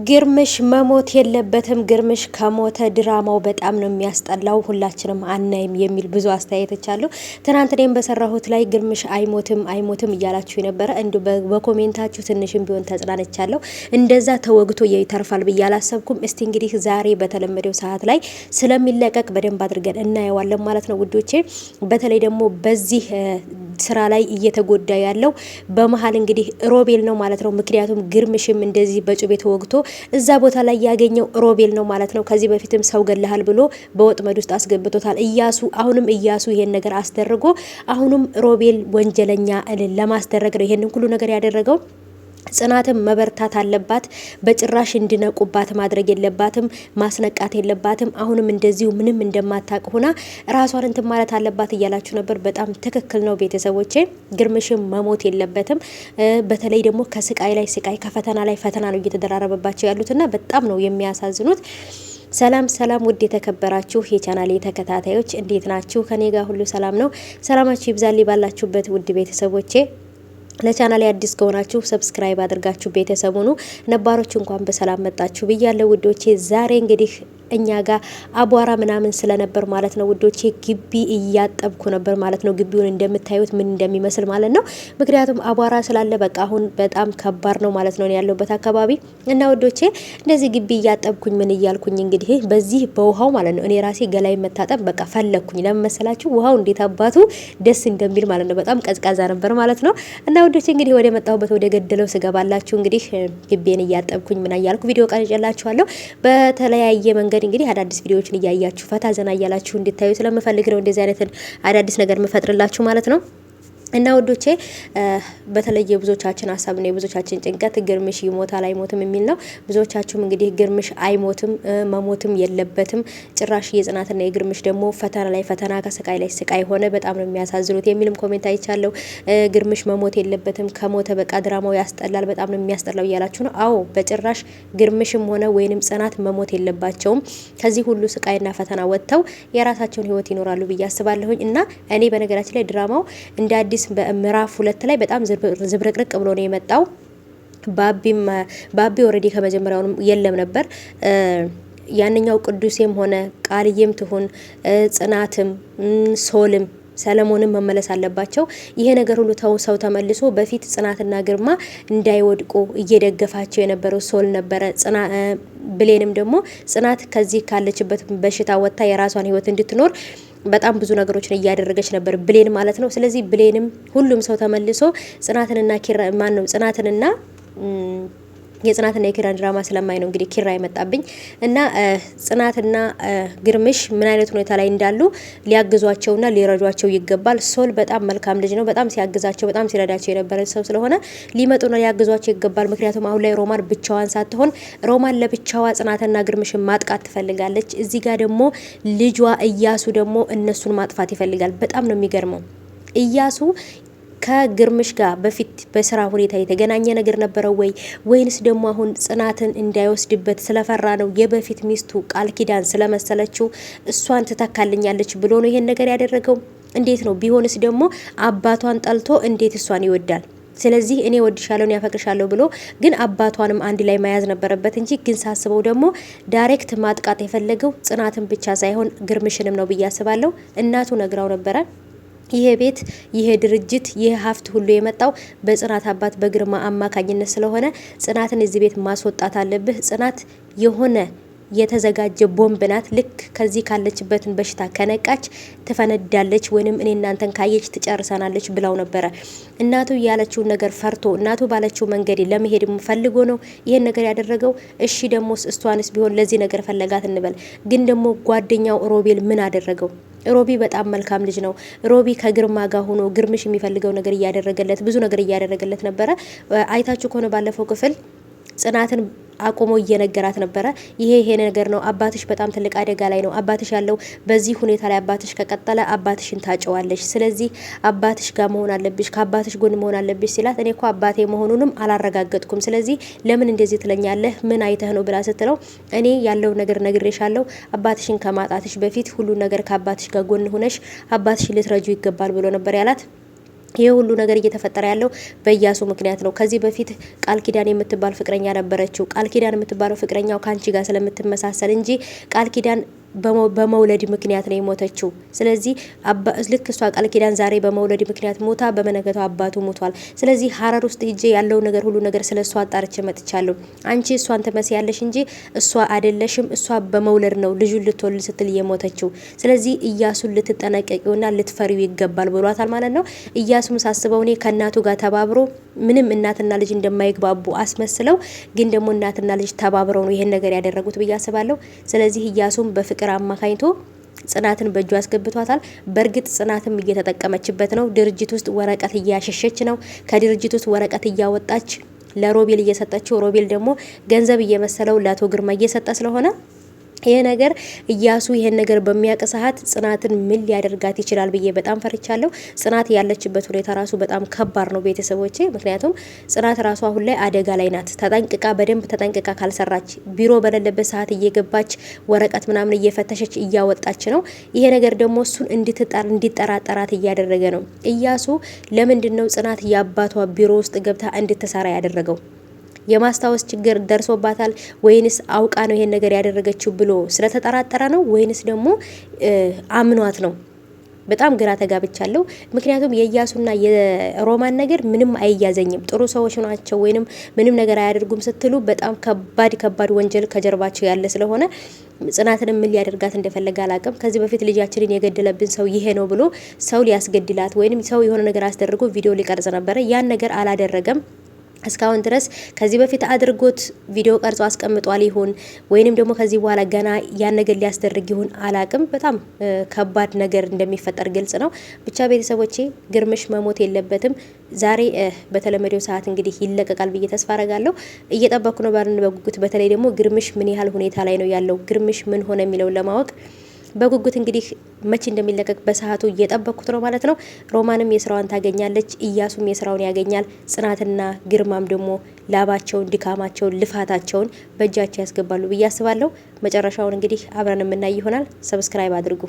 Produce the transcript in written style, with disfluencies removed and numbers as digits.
ግርምሽ መሞት የለበትም። ግርምሽ ከሞተ ድራማው በጣም ነው የሚያስጠላው፣ ሁላችንም አናይም የሚል ብዙ አስተያየቶች አሉ። ትናንት እኔም በሰራሁት ላይ ግርምሽ አይሞትም እያላችሁ የነበረ እንዲሁ በኮሜንታችሁ ትንሽም ቢሆን ተጽናነቻለሁ። እንደዛ ተወግቶ ይተርፋል ብዬ አላሰብኩም። እስቲ እንግዲህ ዛሬ በተለመደው ሰዓት ላይ ስለሚለቀቅ በደንብ አድርገን እናየዋለን ማለት ነው ውዶቼ። በተለይ ደግሞ በዚህ ስራ ላይ እየተጎዳ ያለው በመሀል እንግዲህ ሮቤል ነው ማለት ነው። ምክንያቱም ግርምሽም እንደዚህ በጩቤ ተወግቶ እዛ ቦታ ላይ ያገኘው ሮቤል ነው ማለት ነው። ከዚህ በፊትም ሰው ገለሃል ብሎ በወጥመድ ውስጥ አስገብቶታል እያሱ። አሁንም እያሱ ይሄን ነገር አስደርጎ አሁንም ሮቤል ወንጀለኛ ለማስደረግ ነው ይሄንን ሁሉ ነገር ያደረገው። ጽናትም መበርታት አለባት። በጭራሽ እንዲነቁባት ማድረግ የለባትም፣ ማስነቃት የለባትም። አሁንም እንደዚሁ ምንም እንደማታውቅ ሆና ራሷን እንትን ማለት አለባት እያላችሁ ነበር። በጣም ትክክል ነው ቤተሰቦቼ። ግርምሽም መሞት የለበትም። በተለይ ደግሞ ከስቃይ ላይ ስቃይ ከፈተና ላይ ፈተና ነው እየተደራረበባቸው ያሉትና በጣም ነው የሚያሳዝኑት። ሰላም ሰላም፣ ውድ የተከበራችሁ የቻናሌ ተከታታዮች እንዴት ናችሁ? ከኔ ጋር ሁሉ ሰላም ነው። ሰላማችሁ ይብዛልኝ ባላችሁበት ውድ ቤተሰቦቼ። ለቻናሌ አዲስ ከሆናችሁ ሰብስክራይብ አድርጋችሁ ቤተሰቡ ነው። ነባሮች እንኳን በሰላም መጣችሁ ብያለሁ ውዶቼ። ዛሬ እንግዲህ እኛ ጋር አቧራ ምናምን ስለነበር ማለት ነው ውዶቼ ግቢ እያጠብኩ ነበር ማለት ነው። ግቢውን እንደምታዩት ምን እንደሚመስል ማለት ነው። ምክንያቱም አቧራ ስላለ በቃ አሁን በጣም ከባድ ነው ማለት ነው ያለውበት አካባቢ እና ውዶቼ እንደዚህ ግቢ እያጠብኩኝ ምን እያልኩኝ እንግዲህ በዚህ በውሃው ማለት ነው እኔ ራሴ ገላይ መታጠብ በቃ ፈለኩኝ። ለምን መሰላችሁ? ውሃው እንዴት አባቱ ደስ እንደሚል ማለት ነው። በጣም ቀዝቃዛ ነበር ማለት ነው። እና ውዶቼ እንግዲህ ወደ መጣሁበት ወደ ገደለው ስገባላችሁ እንግዲህ ግቢን እያጠብኩኝ ምን እያልኩ ቪዲዮ ቀርጬላችኋለሁ። በተለያየ መንገድ እንግዲህ አዳዲስ ቪዲዮዎችን እያያችሁ ፈታ ዘና እያላችሁ እንድታዩ ስለምፈልግ ነው እንደዚህ አይነት አዳዲስ ነገር መፈጥርላችሁ ማለት ነው። እና ወዶቼ በተለይ የብዙዎቻችን ሀሳብ ነው የብዙዎቻችን ጭንቀት ግርምሽ ይሞታል አይሞትም የሚል ነው። ብዙዎቻችሁም እንግዲህ ግርምሽ አይሞትም መሞትም የለበትም ጭራሽ የጽናትና የግርምሽ ደግሞ ፈተና ላይ ፈተና ከስቃይ ላይ ስቃይ ሆነ በጣም ነው የሚያሳዝኑት የሚልም ኮሜንት አይቻለሁ። ግርምሽ መሞት የለበትም ከሞተ በቃ ድራማው ያስጠላል በጣም ነው የሚያስጠላው እያላችሁ ነው። አዎ በጭራሽ ግርምሽም ሆነ ወይንም ጽናት መሞት የለባቸውም። ከዚህ ሁሉ ስቃይና ፈተና ወጥተው የራሳቸውን ህይወት ይኖራሉ ብዬ አስባለሁኝ። እና እኔ በነገራችን ላይ ድራማው እንደ አዲስ በምዕራፍ 2 ላይ በጣም ዝብርቅርቅ ብሎ ነው የመጣው። ባቢ ኦሬዲ ከመጀመሪያውንም የለም ነበር። ያንኛው ቅዱሴም ሆነ ቃልዬም ትሁን ጽናትም ሶልም ሰለሞንም መመለስ አለባቸው። ይሄ ነገር ሁሉ ሰው ተመልሶ በፊት ጽናትና ግርማ እንዳይወድቁ እየደገፋቸው የነበረው ሶል ነበረ። ብሌንም ደግሞ ጽናት ከዚህ ካለችበት በሽታ ወጥታ የራሷን ህይወት እንድትኖር በጣም ብዙ ነገሮችን እያደረገች ነበር ብሌን ማለት ነው። ስለዚህ ብሌንም ሁሉም ሰው ተመልሶ ጽናትንና ኪራ ማን ነው ጽናትንና የጽናትና የኪራን ድራማ ስለማይ ነው እንግዲህ ኪራ ይመጣብኝ እና ጽናትና ግርምሽ ምን አይነት ሁኔታ ላይ እንዳሉ ሊያግዟቸውና ሊረዷቸው ይገባል። ሶል በጣም መልካም ልጅ ነው። በጣም ሲያግዛቸው በጣም ሲረዳቸው የነበረ ሰው ስለሆነ ሊመጡና ሊያግዟቸው ይገባል። ምክንያቱም አሁን ላይ ሮማን ብቻዋን ሳትሆን ሮማን ለብቻዋ ጽናትና ግርምሽን ማጥቃት ትፈልጋለች። እዚህ ጋር ደግሞ ልጇ እያሱ ደግሞ እነሱን ማጥፋት ይፈልጋል። በጣም ነው የሚገርመው እያሱ ከግርምሽ ጋር በፊት በስራ ሁኔታ የተገናኘ ነገር ነበረው ወይንስ ደግሞ አሁን ጽናትን እንዳይወስድበት ስለፈራ ነው? የበፊት ሚስቱ ቃል ኪዳን ስለመሰለችው እሷን ትተካልኛለች ብሎ ነው ይሄን ነገር ያደረገው? እንዴት ነው? ቢሆንስ ደግሞ አባቷን ጠልቶ እንዴት እሷን ይወዳል? ስለዚህ እኔ ወድሻለሁ ያፈቅርሻለሁ ብሎ ግን አባቷንም አንድ ላይ መያዝ ነበረበት እንጂ ግን ሳስበው ደግሞ ዳይሬክት ማጥቃት የፈለገው ጽናትን ብቻ ሳይሆን ግርምሽንም ነው ብዬ አስባለሁ። እናቱ ነግራው ነበረ ይሄ ቤት ይሄ ድርጅት ይሄ ሀብት ሁሉ የመጣው በጽናት አባት በግርማ አማካኝነት ስለሆነ ጽናትን እዚህ ቤት ማስወጣት አለብህ። ጽናት የሆነ የተዘጋጀ ቦምብ ናት። ልክ ከዚህ ካለችበትን በሽታ ከነቃች ትፈነዳለች፣ ወይንም እኔ እናንተን ካየች ትጨርሰናለች ብለው ነበረ። እናቱ ያለችውን ነገር ፈርቶ እናቱ ባለችው መንገድ ለመሄድ ፈልጎ ነው ይሄን ነገር ያደረገው። እሺ ደግሞ እሷንስ ቢሆን ለዚህ ነገር ፈለጋት እንበል። ግን ደግሞ ጓደኛው ሮቤል ምን አደረገው? ሮቢ በጣም መልካም ልጅ ነው። ሮቢ ከግርማ ጋር ሆኖ ግርምሽ የሚፈልገው ነገር እያደረገለት ብዙ ነገር እያደረገለት ነበረ። አይታችሁ ከሆነ ባለፈው ክፍል ጽናትን አቆሞ እየነገራት ነበረ። ይሄ ነገር ነው አባትሽ በጣም ትልቅ አደጋ ላይ ነው። አባትሽ ያለው በዚህ ሁኔታ ላይ አባትሽ ከቀጠለ አባትሽን ታጨዋለሽ። ስለዚህ አባትሽ ጋር መሆን አለብሽ፣ ከአባትሽ ጎን መሆን አለብሽ ሲላት እኔ እኮ አባቴ መሆኑንም አላረጋገጥኩም። ስለዚህ ለምን እንደዚህ ትለኛለህ? ምን አይተህ ነው ብላ ስትለው እኔ ያለው ነገር ነግሬሻለሁ። አባትሽን ከማጣትሽ በፊት ሁሉ ነገር ከአባትሽ ጋር ጎን ሆነሽ አባትሽ ልትረጁ ይገባል ብሎ ነበር ያላት። ይሄ ሁሉ ነገር እየተፈጠረ ያለው በኢያሱ ምክንያት ነው። ከዚህ በፊት ቃል ኪዳን የምትባል ፍቅረኛ ነበረችው። ቃል ኪዳን የምትባለው ፍቅረኛው ካንቺ ጋር ስለምትመሳሰል እንጂ ቃል ኪዳን በመውለድ ምክንያት ነው የሞተችው። ስለዚህ ልክ እሷ ቃል ኪዳን ዛሬ በመውለድ ምክንያት ሞታ በመነገቷ አባቱ ሞቷል። ስለዚህ ሀረር ውስጥ ሂጄ ያለው ነገር ሁሉ ነገር ስለ እሷ አጣርቼ መጥቻለሁ። አንቺ እሷን ትመስያለሽ እንጂ እሷ አይደለሽም። እሷ በመውለድ ነው ልጁን ልትወልድ ስትል የሞተችው። ስለዚህ ኢያሱን ልትጠነቀቂውና ልትፈሪው ይገባል ብሏታል ማለት ነው። ኢያሱም ሳስበው እኔ ከእናቱ ጋር ተባብሮ ምንም እናትና ልጅ እንደማይግባቡ አስመስለው ግን ደግሞ እናትና ልጅ ተባብረው ነው ይሄን ነገር ያደረጉት ብዬ አስባለሁ። ስለዚህ ኢያሱም በፍቅር አማካኝቶ ጽናትን በእጁ አስገብቷታል። በእርግጥ ጽናትም እየተጠቀመችበት ነው። ድርጅት ውስጥ ወረቀት እያሸሸች ነው። ከድርጅት ውስጥ ወረቀት እያወጣች ለሮቤል እየሰጠችው፣ ሮቤል ደግሞ ገንዘብ እየመሰለው ለአቶ ግርማ እየሰጠ ስለሆነ ይሄ ነገር ኢያሱ ይሄን ነገር በሚያውቅ ሰዓት ጽናትን ምን ሊያደርጋት ይችላል ብዬ በጣም ፈርቻለሁ። ጽናት ያለችበት ሁኔታ ራሱ በጣም ከባድ ነው ቤተሰቦቼ። ምክንያቱም ጽናት ራሱ አሁን ላይ አደጋ ላይ ናት። ተጠንቅቃ በደንብ ተጠንቅቃ ካልሰራች ቢሮ በሌለበት ሰዓት እየገባች ወረቀት ምናምን እየፈተሸች እያወጣች ነው። ይሄ ነገር ደግሞ እሱን እንዲጠራጠራት እያደረገ ነው። ኢያሱ ለምንድን ነው ጽናት የአባቷ ቢሮ ውስጥ ገብታ እንድትሰራ ያደረገው? የማስታወስ ችግር ደርሶባታል ወይንስ አውቃ ነው ይሄን ነገር ያደረገችው ብሎ ስለተጠራጠረ ነው ወይንስ ደግሞ አምኗት ነው? በጣም ግራ ተጋብቻለሁ። ምክንያቱም የኢያሱና የሮማን ነገር ምንም አይያዘኝም። ጥሩ ሰዎች ናቸው ወይንም ምንም ነገር አያደርጉም ስትሉ በጣም ከባድ ወንጀል ከጀርባቸው ያለ ስለሆነ ጽናትን ምን ሊያደርጋት እንደፈለገ አላቅም። ከዚህ በፊት ልጃችንን የገደለብን ሰው ይሄ ነው ብሎ ሰው ሊያስገድላት ወይንም ሰው የሆነ ነገር አስደርጎ ቪዲዮ ሊቀርጽ ነበረ። ያን ነገር አላደረገም እስካሁን ድረስ። ከዚህ በፊት አድርጎት ቪዲዮ ቀርጾ አስቀምጧል ይሁን ወይንም ደግሞ ከዚህ በኋላ ገና ያን ነገር ሊያስደርግ ይሁን አላቅም። በጣም ከባድ ነገር እንደሚፈጠር ግልጽ ነው። ብቻ ቤተሰቦቼ ግርምሽ መሞት የለበትም። ዛሬ በተለመደው ሰዓት እንግዲህ ይለቀቃል ብዬ ተስፋ አረጋለሁ። እየጠበኩ ነው ባልን በጉጉት። በተለይ ደግሞ ግርምሽ ምን ያህል ሁኔታ ላይ ነው ያለው፣ ግርምሽ ምን ሆነ የሚለውን ለማወቅ በጉጉት እንግዲህ መቼ እንደሚለቀቅ በሰዓቱ እየጠበኩት ነው ማለት ነው። ሮማንም የስራዋን ታገኛለች፣ ኢያሱም የስራውን ያገኛል። ጽናትና ግርማም ደግሞ ላባቸውን፣ ድካማቸውን፣ ልፋታቸውን በእጃቸው ያስገባሉ ብዬ አስባለሁ። መጨረሻውን እንግዲህ አብረን የምናይ ይሆናል። ሰብስክራይብ አድርጉ።